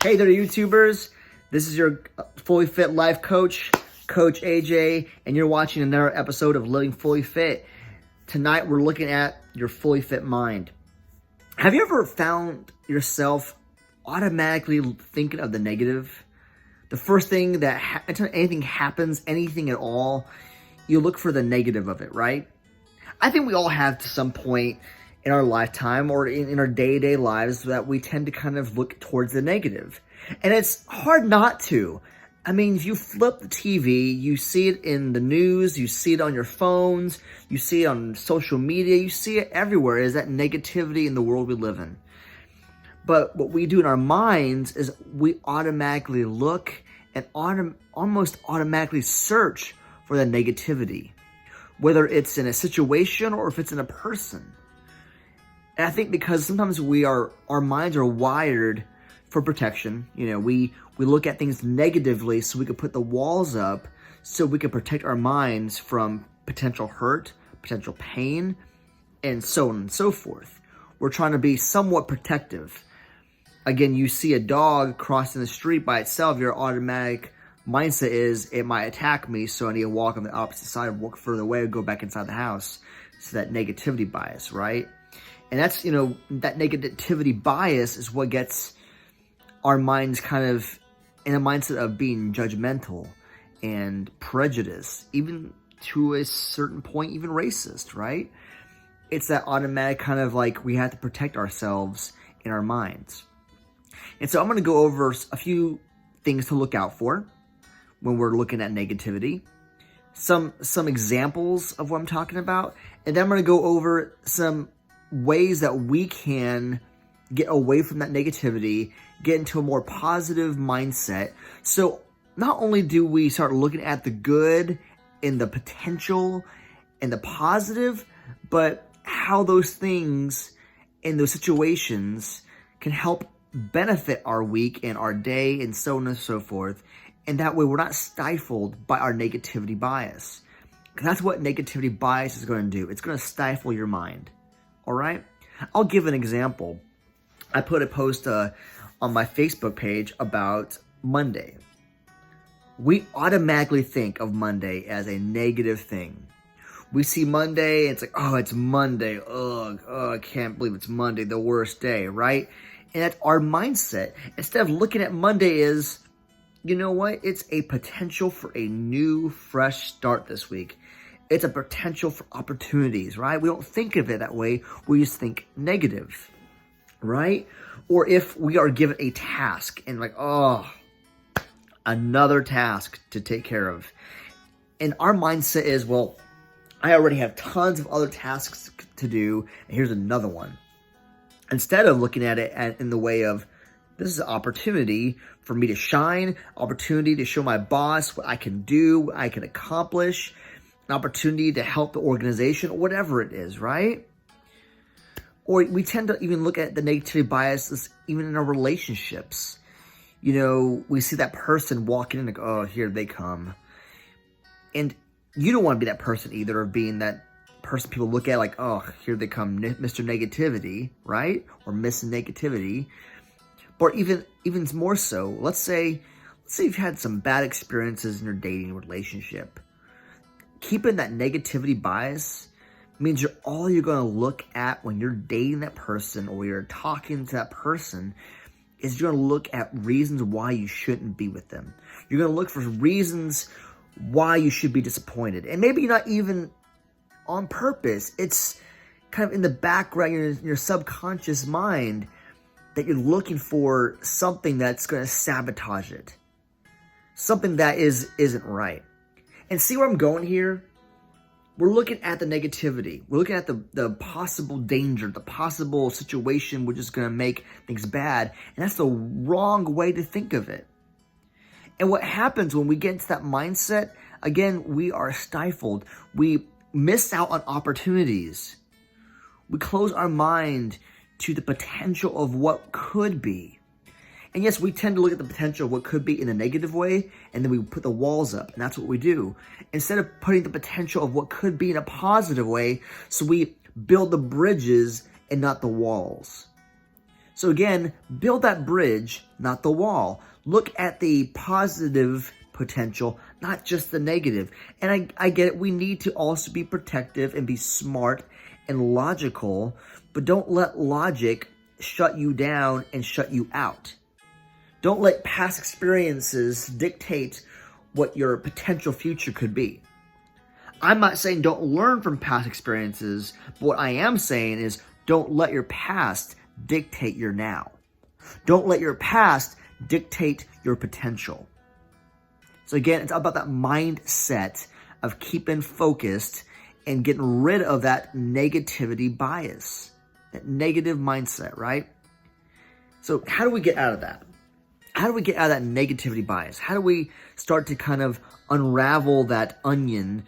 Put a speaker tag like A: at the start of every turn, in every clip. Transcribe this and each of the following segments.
A: Hey there, YouTubers. This is your Fully Fit Life Coach, Coach AJ, and you're watching another episode of Living Fully Fit. Tonight, we're looking at your fully fit mind. Have you ever found yourself automatically thinking of the negative? The first thing that anytime anything happens, anything at all, you look for the negative of it, right? I think we all have to some point in our lifetime or in our day-to-day lives that we tend to kind of look towards the negative. And it's hard not to. I mean, if you flip the TV, you see it in the news, you see it on your phones, you see it on social media, you see it everywhere, is that negativity in the world we live in. But what we do in our minds is we automatically look and almost automatically search for the negativity, whether it's in a situation or if it's in a person. And I think because sometimes our minds are wired for protection. You know, we look at things negatively so we can put the walls up so we can protect our minds from potential hurt, potential pain, and so on and so forth. We're trying to be somewhat protective. Again, you see a dog crossing the street by itself, your automatic mindset is it might attack me, so I need to walk on the opposite side, walk further away, or go back inside the house. So that negativity bias, right? And that's, that negativity bias is what gets our minds kind of in a mindset of being judgmental and prejudiced, even to a certain point, even racist, right? It's that automatic kind of like we have to protect ourselves in our minds. And so I'm going to go over a few things to look out for when we're looking at negativity, some examples of what I'm talking about, and then I'm going to go over some ways that we can get away from that negativity, get into a more positive mindset. So not only do we start looking at the good and the potential and the positive, but how those things and those situations can help benefit our week and our day and so on and so forth. And that way we're not stifled by our negativity bias. Because that's what negativity bias is going to do. It's going to stifle your mind. All right? I'll give an example. I put a post on my Facebook page about Monday. We automatically think of Monday as a negative thing. We see Monday, and it's like, oh, it's Monday. Ugh, I can't believe it's Monday, the worst day, right? And that's our mindset. Instead of looking at Monday as, you know what? It's a potential for a new, fresh start this week. It's a potential for opportunities, right? We don't think of it that way. We just think negative, right? Or if we are given a task and like, oh, another task to take care of. And our mindset is, well, I already have tons of other tasks to do, and here's another one. Instead of looking at it in the way of, this is an opportunity for me to shine, opportunity to show my boss what I can do, what I can accomplish, an opportunity to help the organization, whatever it is, right? Or we tend to even look at the negativity biases even in our relationships. You know, we see that person walking in like, oh, here they come. And you don't want to be that person either, of being that person people look at like, oh, here they come, Mr. Negativity, right? Or Miss Negativity. Or even more so, let's say you've had some bad experiences in your dating relationship. Keeping that negativity bias means all you're going to look at when you're dating that person or you're talking to that person is you're going to look at reasons why you shouldn't be with them. You're going to look for reasons why you should be disappointed. And maybe not even on purpose. It's kind of in the background, in your subconscious mind, that you're looking for something that's going to sabotage it. Something that isn't right. And see where I'm going here? We're looking at the negativity. We're looking at the possible danger, the possible situation which is going to make things bad. And that's the wrong way to think of it. And what happens when we get into that mindset, again, we are stifled. We miss out on opportunities. We close our mind to the potential of what could be. And yes, we tend to look at the potential of what could be in a negative way, and then we put the walls up, and that's what we do. Instead of putting the potential of what could be in a positive way, so we build the bridges and not the walls. So again, build that bridge, not the wall. Look at the positive potential, not just the negative. And I get it, we need to also be protective and be smart and logical, but don't let logic shut you down and shut you out. Don't let past experiences dictate what your potential future could be. I'm not saying don't learn from past experiences, but what I am saying is don't let your past dictate your now. Don't let your past dictate your potential. So again, it's about that mindset of keeping focused and getting rid of that negativity bias, that negative mindset, right? So how do we get out of that? How do we get out of that negativity bias? How do we start to kind of unravel that onion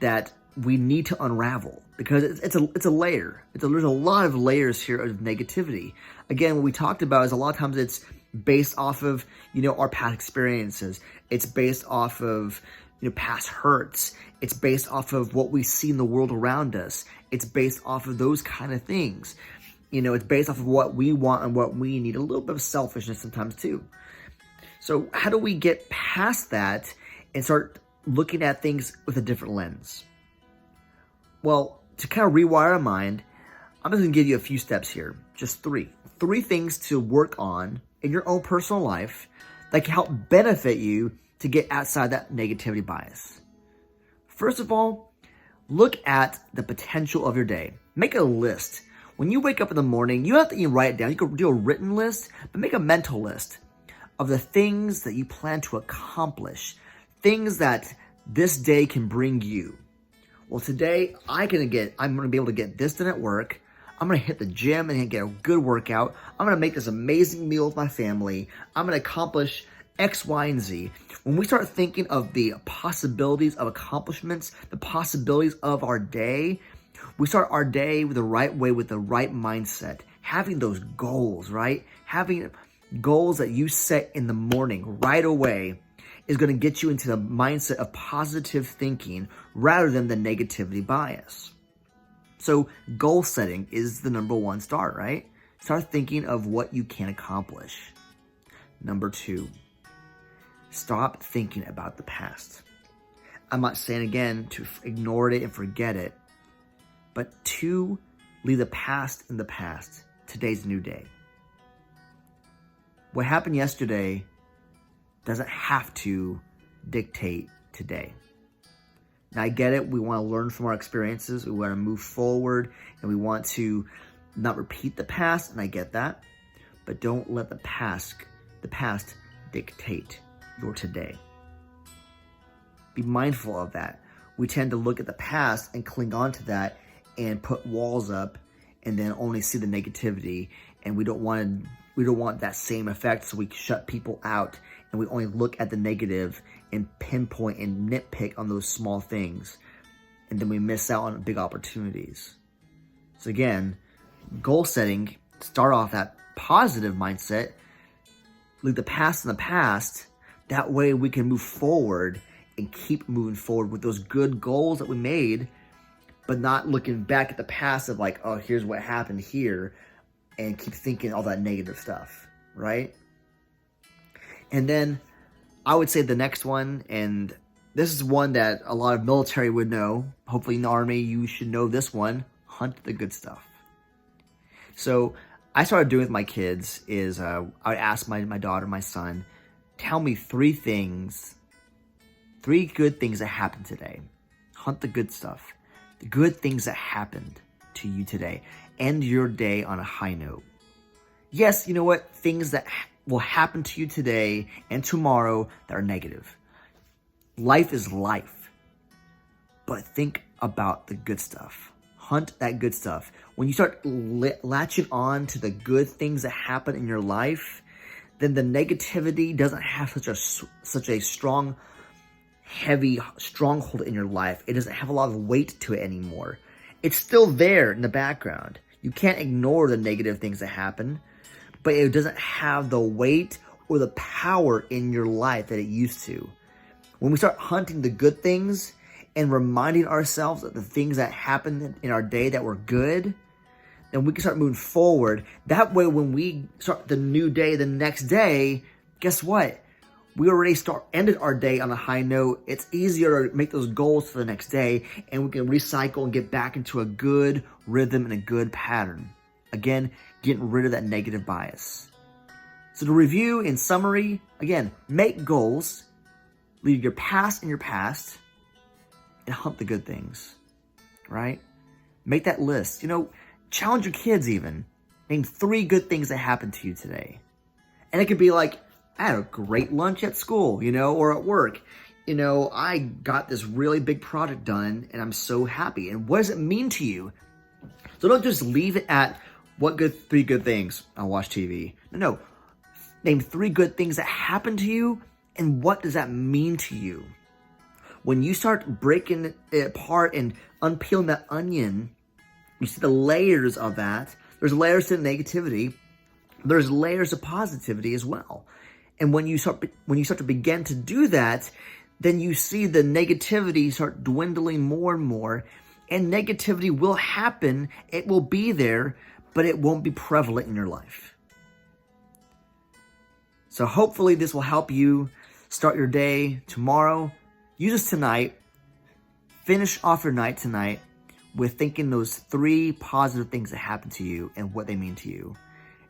A: that we need to unravel? Because it's a layer. There's a lot of layers here of negativity. Again, what we talked about is a lot of times it's based off of, our past experiences. It's based off of, past hurts. It's based off of what we see in the world around us. It's based off of those kind of things. It's based off of what we want and what we need. A little bit of selfishness sometimes too. So how do we get past that and start looking at things with a different lens? Well, to kind of rewire our mind, I'm just going to give you a few steps here. Just three. 3 things to work on in your own personal life that can help benefit you to get outside that negativity bias. First of all, look at the potential of your day. Make a list. When you wake up in the morning, you don't have to even write it down. You can do a written list, but make a mental list of the things that you plan to accomplish, things that this day can bring you. Well, today I'm going to be able to get this done at work. I'm going to hit the gym and get a good workout. I'm going to make this amazing meal with my family. I'm going to accomplish X, Y, and Z. When we start thinking of the possibilities of accomplishments, the possibilities of our day, we start our day with the right way, with the right mindset. Having those goals, right? Having goals that you set in the morning right away is going to get you into the mindset of positive thinking rather than the negativity bias. So goal setting is the number 1 start, right? Start thinking of what you can accomplish. Number 2, stop thinking about the past. I'm not saying again to ignore it and forget it, but to leave the past in the past. Today's a new day. What happened yesterday doesn't have to dictate today. Now, I get it. We want to learn from our experiences. We want to move forward, and we want to not repeat the past, and I get that. But don't let the past dictate your today. Be mindful of that. We tend to look at the past and cling on to that and put walls up and then only see the negativity, and we don't want that same effect, so we shut people out and we only look at the negative and pinpoint and nitpick on those small things, and then we miss out on big opportunities. So again, goal setting, start off that positive mindset, leave the past in the past. That way we can move forward and keep moving forward with those good goals that we made, but not looking back at the past of like, oh, here's what happened here, and keep thinking all that negative stuff, right? And then I would say the next one, and this is one that a lot of military would know. Hopefully in the Army, you should know this one. Hunt the good stuff. So I started doing with my kids is I would ask my daughter, my son, tell me 3 good things that happened today. Hunt the good stuff. The good things that happened to you today. End your day on a high note. Yes, you know what? Things that will happen to you today and tomorrow that are negative. Life is life. But think about the good stuff. Hunt that good stuff. When you start latching on to the good things that happen in your life, then the negativity doesn't have such a strong, heavy stronghold in your life. It doesn't have a lot of weight to it anymore. It's still there in the background. You can't ignore the negative things that happen, but it doesn't have the weight or the power in your life that it used to. When we start hunting the good things and reminding ourselves of the things that happened in our day that were good, and we can start moving forward. That way, when we start the new day, the next day, guess what? We already ended our day on a high note. It's easier to make those goals for the next day, and we can recycle and get back into a good rhythm and a good pattern. Again, getting rid of that negative bias. So to review, in summary, again, make goals, leave your past in your past, and hunt the good things, right? Make that list. Challenge your kids even. Name 3 good things that happened to you today. And it could be like, I had a great lunch at school, or at work. I got this really big project done and I'm so happy. And what does it mean to you? So don't just leave it at 3 good things. I'll watch TV. No. Name 3 good things that happened to you and what does that mean to you? When you start breaking it apart and unpeeling that onion, you see the layers of that. There's layers to negativity. There's layers of positivity as well. And when you start to begin to do that, then you see the negativity start dwindling more and more. And negativity will happen. It will be there, but it won't be prevalent in your life. So hopefully this will help you start your day tomorrow. Use this tonight. Finish off your night tonight with thinking those 3 positive things that happened to you and what they mean to you.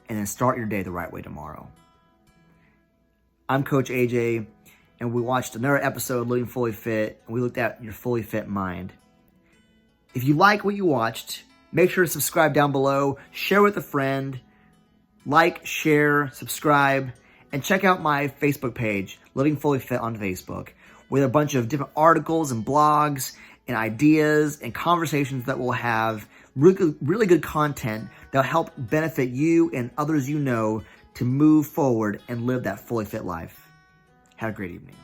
A: And then start your day the right way tomorrow. I'm Coach AJ, and we watched another episode of Living Fully Fit, and we looked at your fully fit mind. If you like what you watched, make sure to subscribe down below, share with a friend, like, share, subscribe, and check out my Facebook page, Living Fully Fit on Facebook, with a bunch of different articles and blogs and ideas and conversations that we'll have, really good content that'll help benefit you and others to move forward and live that fully fit life. Have a great evening.